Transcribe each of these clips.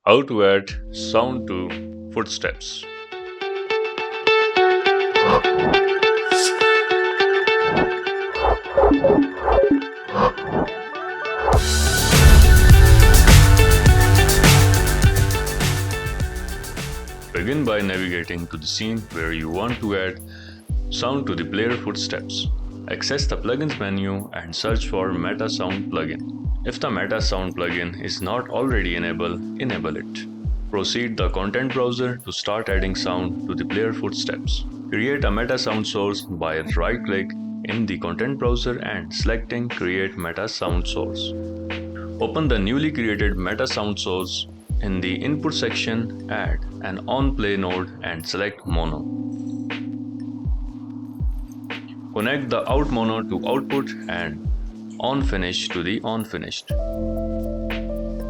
How to add sound to footsteps. Begin by navigating to the scene where you want to add sound to the player footsteps. Access the plugins menu and search for Meta Sound plugin. If the Meta Sound plugin is not already enabled, enable it. Proceed the content browser to start adding sound to the player footsteps. Create a Meta Sound source by right-click in the content browser and selecting Create Meta Sound Source. Open the newly created Meta Sound source. In the input section, add an on-play node and select mono. Connect the out mono to output and on finish to the on finished.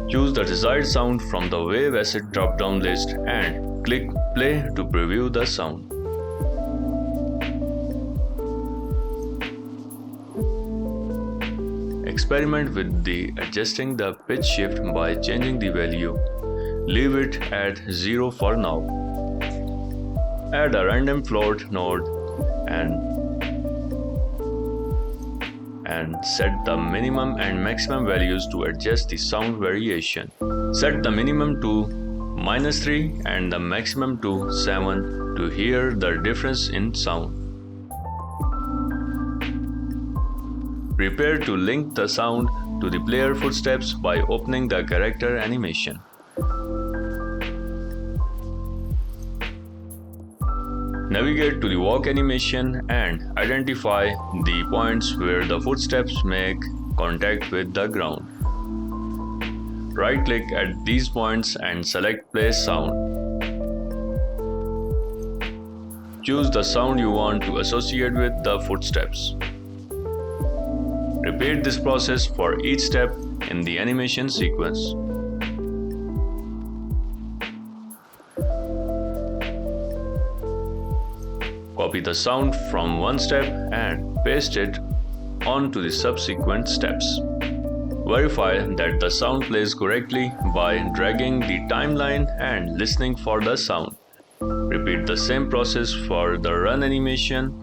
Choose the desired sound from the wave acid drop-down list and click play to preview the sound. Experiment with adjusting the pitch shift by changing the value. Leave it at 0 for now. Add a random float node and set the minimum and maximum values to adjust the sound variation. Set the minimum to -3 and the maximum to 7 to hear the difference in sound. Prepare to link the sound to the player footsteps by opening the character animation. Navigate to the walk animation and identify the points where the footsteps make contact with the ground. Right-click at these points and select Play Sound. Choose the sound you want to associate with the footsteps. Repeat this process for each step in the animation sequence. Copy the sound from one step and paste it onto the subsequent steps. Verify that the sound plays correctly by dragging the timeline and listening for the sound. Repeat the same process for the run animation,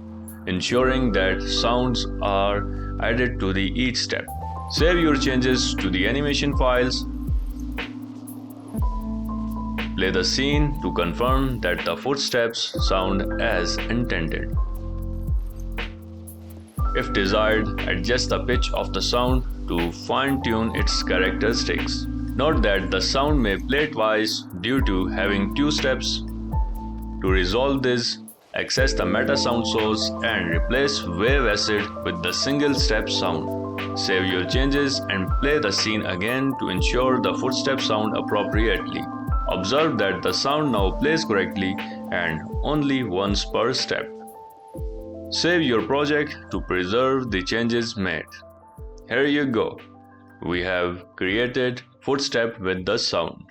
ensuring that sounds are added to each step. Save your changes to the animation files. Play the scene to confirm that the footsteps sound as intended. If desired, adjust the pitch of the sound to fine-tune its characteristics. Note that the sound may play twice due to having two steps. To resolve this, access the Meta Sound source and replace wave acid with the single step sound. Save your changes and play the scene again to ensure the footsteps sound appropriately. Observe that the sound now plays correctly and only once per step. Save your project to preserve the changes made. Here you go. We have created footstep with the sound.